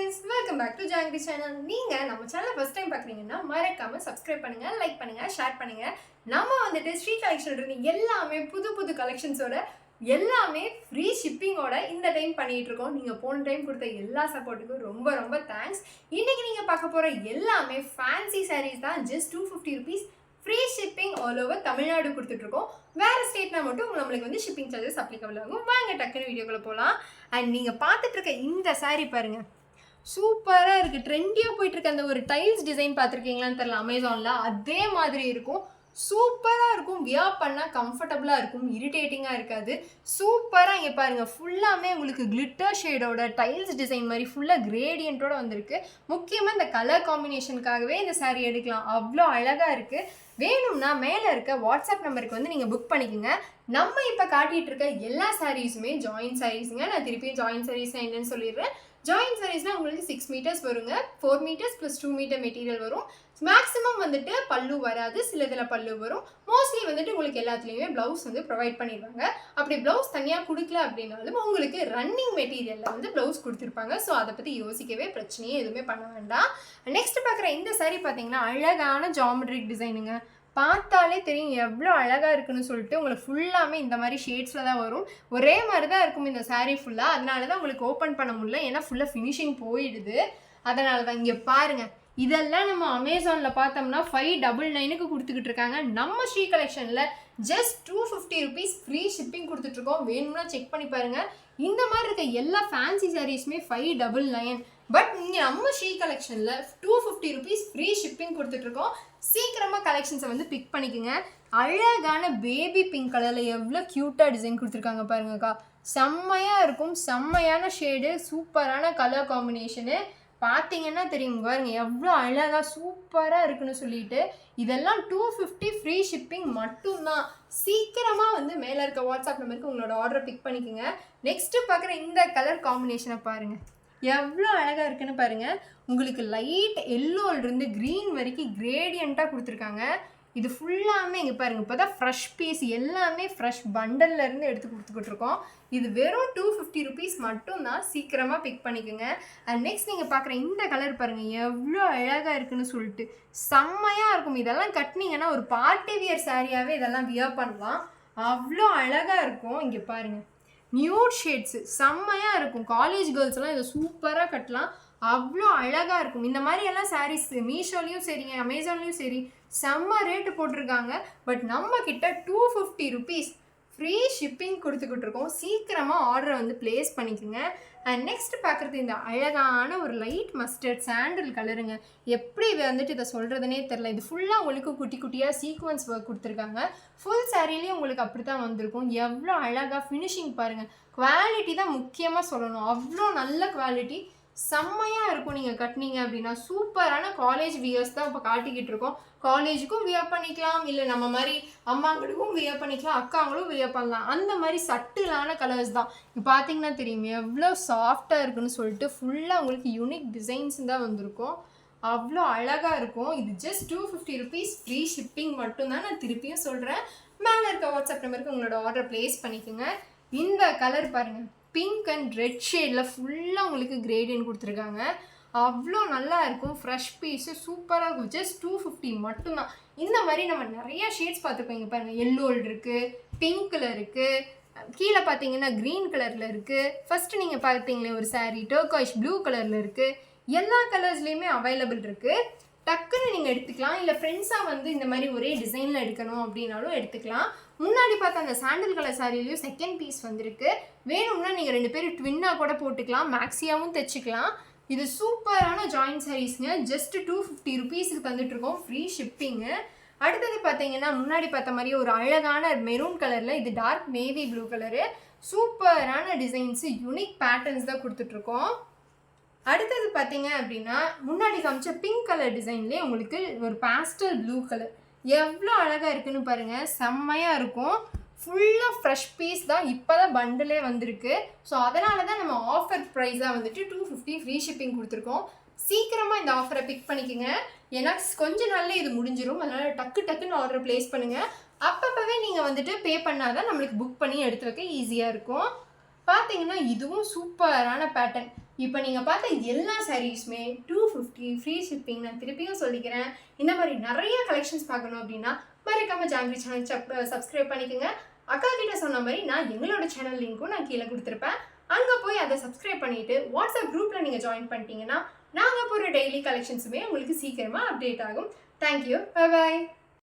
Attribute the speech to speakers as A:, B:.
A: guys, welcome back to Jangri channel. நீங்க நம்ம சேனலை first time பார்க்குறீங்கன்னா மறக்காம subscribe பண்ணுங்க, like பண்ணுங்க, share பண்ணுங்க. நம்ம வந்துட்டு ஸ்ரீ கலெக்ஷன் இருந்து எல்லாமே புது புது கலெக்ஷன்ஸோட எல்லாமே ஃப்ரீ ஷிப்பிங்கோட இந்த டைம் பண்ணிட்டு இருக்கோம். நீங்க போன டைம் கொடுத்த எல்லா சப்போர்ட்டுக்கும் ரொம்ப ரொம்ப தேங்க்ஸ். இன்னைக்கு நீங்க பார்க்க போற எல்லாமே ஃபேன்சி sarees தான். just 250 rupees free shipping all over Tamil Nadu கொடுத்துட்ருக்கோம். வேறு ஸ்டேட்னா மட்டும் நம்மளுக்கு வந்து ஷிப்பிங் சார்ஜஸ் அப்ளிகபிள் ஆகும். வாங்க டக்குன்னு வீடியோக்குள்ளே போகலாம். அண்ட் நீங்கள் பார்த்துட்ருக்க இந்த சாரீ பாருங்கள், சூப்பராக இருக்குது. ட்ரெண்டியாக போயிட்டுருக்க அந்த ஒரு டைல்ஸ் டிசைன் பார்த்துருக்கீங்களான்னு தெரியல, அமேசானில் அதே மாதிரி இருக்கும். சூப்பராக இருக்கும், வியர் பண்ணால் கம்ஃபர்டபுளாக இருக்கும், இரிட்டேட்டிங்காக இருக்காது. சூப்பராக இங்கே பாருங்கள், ஃபுல்லாமே உங்களுக்கு கிளிட்டர் ஷேடோட டைல்ஸ் டிசைன் மாதிரி ஃபுல்லாக கிரேடியண்ட்டோட வந்திருக்கு. முக்கியமாக இந்த கலர் காம்பினேஷனுக்காகவே இந்த சாரீ எடுக்கலாம், அவ்வளோ அழகாக இருக்குது. வேணும்னா மேலே இருக்க வாட்ஸ்அப் நம்பருக்கு வந்து நீங்கள் புக் பண்ணிக்கோங்க. நம்ம இப்போ காட்டிகிட்டு இருக்க எல்லா சாரீஸுமே ஜாயின் சாரீஸுங்க. நான் திருப்பியும் ஜாயின் சாரீஸ்னால் என்னன்னு சொல்லிடுறேன். ஜாயின் சாரீஸ்னால் உங்களுக்கு 6 மீட்டர்ஸ் வருங்க. 4 மீட்டர்ஸ் + 2 மீட்டர் மெட்டீரியல் வரும். மேக்ஸிமம் வந்துட்டு பல்லு வராது, சில இதில் பல்லு வரும். மோஸ்ட்லி வந்துட்டு உங்களுக்கு எல்லாத்துலேயுமே ப்ளவுஸ் வந்து ப்ரொவைட் பண்ணிடுவாங்க. அப்படி ப்ளவுஸ் தனியாக கொடுக்கல அப்படின்னாலும் உங்களுக்கு ரன்னிங் மெட்டீரியலில் வந்து ப்ளவுஸ் கொடுத்துருப்பாங்க. ஸோ அதை பற்றி யோசிக்கவே பிரச்சனையே எதுவுமே பண்ண வேண்டாம். நெக்ஸ்ட் பார்க்குற இந்த சாரீ பார்த்தீங்கன்னா அழகான ஜாமெட்ரிக் டிசைனுங்க. பார்த்தாலே தெரியும் எவ்வளோ அழகாக இருக்குன்னு சொல்லிட்டு. உங்களுக்கு ஃபுல்லாமே இந்த மாதிரி ஷேட்ஸில் தான் வரும். ஒரே மாதிரி தான் இருக்கும் இந்த சாரீ ஃபுல்லாக. அதனால தான் உங்களுக்கு ஓப்பன் பண்ண முடியல, ஏன்னா ஃபுல்லாக ஃபினிஷிங் போயிடுது. அதனால தான் இங்கே பாருங்கள், இதெல்லாம் நம்ம அமேசானில் பார்த்தோம்னா 599க்கு கொடுத்துக்கிட்டு இருக்காங்க. நம்ம ஸ்ரீ கலெக்ஷனில் just 250 rupees ஃப்ரீ ஷிப்பிங் கொடுத்துட்ருக்கோம். வேணும்னா செக் பண்ணி பாருங்கள். இந்த மாதிரி இருக்க எல்லா ஃபேன்சி சாரீஸுமே 599. பட் இங்கே நம்ம ஸ்ரீ கலெக்ஷனில் 250 rupees ஃப்ரீ ஷிப்பிங் கொடுத்துட்ருக்கோம். சீக்கிரமாக கலெக்ஷன்ஸை வந்து பிக் பண்ணிக்கோங்க. அழகான பேபி பிங்க் கலரில் எவ்வளோ க்யூட்டாக டிசைன் கொடுத்துருக்காங்க பாருங்கக்கா. செம்மையாக இருக்கும், செம்மையான ஷேடு, சூப்பரான கலர் காம்பினேஷனு. பார்த்தீங்கன்னா தெரியும் பாருங்க எவ்வளோ அழகாக சூப்பராக இருக்குன்னு சொல்லிட்டு. இதெல்லாம் 250 ஃப்ரீ ஷிப்பிங் மட்டும்தான். சீக்கிரமாக வந்து மேலே இருக்க வாட்ஸ்அப் நம்பருக்கு உங்களோட ஆர்டரை பிக் பண்ணிக்கோங்க. நெக்ஸ்ட்டு பார்க்குற இந்த கலர் காம்பினேஷனை பாருங்கள், எவ்வளோ அழகாக இருக்குன்னு பாருங்கள். உங்களுக்கு லைட் எல்லோலேருந்து க்ரீன் வரைக்கும் கிரேடியண்ட்டாக கொடுத்துருக்காங்க. இது ஃபுல்லாமே இங்கே பாருங்கள், இப்போ தான் ஃப்ரெஷ் பீஸ், எல்லாமே ஃப்ரெஷ் பண்டல்லேருந்து எடுத்து கொடுத்துக்கிட்ருக்கோம். இது வெறும் 250 rupees மட்டும்தான். சீக்கிரமாக பிக் பண்ணிக்கோங்க. அண்ட் நெக்ஸ்ட் நீங்கள் பார்க்குற இந்த கலர் பாருங்கள், எவ்வளோ அழகாக இருக்குன்னு சொல்லிட்டு. செம்மையாக இருக்கும். இதெல்லாம் கட்டினீங்கன்னா ஒரு பார்ட்டி வியர் சாரியாகவே இதெல்லாம் வியர் பண்ணலாம், அவ்வளோ அழகாக இருக்கும். இங்கே பாருங்கள், நியூட் ஷேட்ஸு செம்மையாக இருக்கும். காலேஜ் கேர்ள்ஸ்லாம் இதை சூப்பராக கட்டலாம், அவ்வளோ அழகாக இருக்கும். இந்த மாதிரி எல்லாம் சாரீஸ் மீஷோலையும் சரிங்க, அமேசான்லேயும் சரி செம்ம ரேட்டு போட்டிருக்காங்க. பட் நம்ம கிட்ட 250 rupees ஃப்ரீ ஷிப்பிங் கொடுத்துக்கிட்டு இருக்கோம். சீக்கிரமாக ஆர்டரை வந்து ப்ளேஸ் பண்ணிக்கோங்க. அண்ட் நெக்ஸ்ட் பார்க்குறது இந்த அழகான ஒரு லைட் மஸ்டர்ட் சாண்டில் கலருங்க. எப்படி வந்துட்டு இதை சொல்கிறதுனே தெரில. இது ஃபுல்லாக உங்களுக்கு குட்டி குட்டியாக சீக்வன்ஸ் ஒர்க் கொடுத்துருக்காங்க. ஃபுல் சாரீலேயும் உங்களுக்கு அப்படி தான் வந்திருக்கும். எவ்வளோ அழகாக ஃபினிஷிங் பாருங்கள். குவாலிட்டி தான் முக்கியமாக சொல்லணும், அவ்வளோ நல்ல குவாலிட்டி, செம்மையாக இருக்கும். நீங்கள் கட்டினீங்க அப்படின்னா சூப்பரான காலேஜ் வியர்ஸ் தான் இப்போ காட்டிக்கிட்டு இருக்கோம். காலேஜுக்கும் வியர் பண்ணிக்கலாம், இல்லை நம்ம மாதிரி அம்மாங்களுக்கும் வியர் பண்ணிக்கலாம், அக்காங்களும் வியர் பண்ணலாம். அந்த மாதிரி சட்டிலான கலர்ஸ் தான். இப்போ பார்த்தீங்கன்னா தெரியும் எவ்வளோ சாஃப்டாக இருக்குன்னு சொல்லிட்டு. ஃபுல்லாக உங்களுக்கு யூனிக் டிசைன்ஸ் தான் வந்திருக்கும், அவ்வளோ அழகாக இருக்கும். இது just 250 rupees ஃப்ரீ ஷிப்பிங் மட்டும்தான். நான் திருப்பியும் சொல்கிறேன், மேலே இருக்க வாட்ஸ்அப் நம்பருக்கு உங்களோட ஆர்டர் ப்ளேஸ் பண்ணிக்கோங்க. இந்த கலர் பாருங்கள், பிங்க் அண்ட் ரெட் ஷேடில் ஃபுல்லாக உங்களுக்கு கிரேடியன்ட் கொடுத்துருக்காங்க, அவ்வளோ நல்லா இருக்கும். ஃப்ரெஷ் பீஸு சூப்பராக இருக்கும். just 250 மட்டும்தான். இந்த மாதிரி நம்ம நிறையா ஷேட்ஸ் பார்த்துருக்கோம். இங்கே பாருங்கள், எல்லோல் இருக்குது, பிங்க்கில் இருக்குது, கீழே பார்த்தீங்கன்னா க்ரீன் கலரில் இருக்குது. ஃபஸ்ட்டு நீங்கள் பார்த்தீங்களே ஒரு சாரீ டர்காய்ஷ் ப்ளூ கலரில் இருக்குது. எல்லா கலர்ஸ்லேயுமே அவைலபிள் இருக்குது. டக்குன்னு நீங்கள் எடுத்துக்கலாம். இல்லை ஃப்ரெண்ட்ஸாக வந்து இந்த மாதிரி ஒரே டிசைனில் எடுக்கணும் அப்படின்னாலும் எடுத்துக்கலாம். முன்னாடி பார்த்த அந்த சாண்டில் கலர் சாரிலையும் செகண்ட் பீஸ் வந்திருக்கு. வேணும்னா நீங்கள் 2 பேரும் ட்வின்னாக கூட போட்டுக்கலாம், மேக்ஸியாகவும் தைச்சிக்கலாம். இது சூப்பரான ஜாயின் சாரீஸ்ங்க. just 250 rupeesக்கு தந்துட்டுருக்கோம் ஃப்ரீ ஷிப்பிங்கு. அடுத்தது பார்த்தீங்கன்னா முன்னாடி பார்த்த மாதிரி ஒரு அழகான மெரூன் கலரில், இது டார்க் நேவி ப்ளூ கலரு, சூப்பரான டிசைன்ஸு, யூனிக் பேட்டர்ன்ஸ் தான் கொடுத்துட்ருக்கோம். அடுத்தது பார்த்தீங்க அப்படின்னா முன்னாடி காமிச்ச பிங்க் கலர் டிசைன்லேயே உங்களுக்கு ஒரு பாஸ்டல் ப்ளூ கலர், எவ்வளோ அழகாக இருக்குன்னு பாருங்கள், செம்மையாக இருக்கும். ஃபுல்லாக ஃப்ரெஷ் பீஸ் தான், இப்போ தான் பண்டிலே வந்திருக்கு. ஸோ அதனால தான் நம்ம ஆஃபர் ப்ரைஸாக வந்துட்டு 250 ஃப்ரீ ஷிப்பிங் கொடுத்துருக்கோம். சீக்கிரமாக இந்த ஆஃபரை பிக் பண்ணிக்கோங்க, ஏன்னா கொஞ்ச நாள்லேயே இது முடிஞ்சிடும். அதனால் டக்குன்னு ஆர்டர் ப்ளேஸ் பண்ணுங்கள். அப்பப்போவே நீங்கள் வந்துட்டு பே பண்ணால் தான் நம்மளுக்கு புக் பண்ணி எடுத்து வைக்க ஈஸியாக இருக்கும். பார்த்தீங்கன்னா இதுவும் சூப்பரான பேட்டர்ன். இப்போ நீங்கள் பார்த்த எல்லா சாரீஸுமே 250 ஃப்ரீ ஷிப்பிங். நான் திருப்பியும் சொல்லிக்கிறேன். இந்த மாதிரி நிறைய கலெக்ஷன்ஸ் பார்க்கணும் அப்படின்னா மறக்காமல் ஜாங்கிரி சேனல் சப்ஸ்கிரைப் பண்ணிக்கோங்க. அக்கா கிட்ட சொன்ன மாதிரி நான் எங்களோட சேனல் லிங்க்கும் நான் கீழே கொடுத்துருப்பேன். அங்கே போய் அதை சப்ஸ்கிரைப் பண்ணிவிட்டு வாட்ஸ்அப் குரூப்பில் நீங்கள் ஜாயின் பண்ணிட்டீங்கன்னா நாங்கள் போகிற டெய்லி கலெக்ஷன்ஸுமே உங்களுக்கு சீக்கிரமாக அப்டேட் ஆகும். தேங்க்யூ. Bye bye.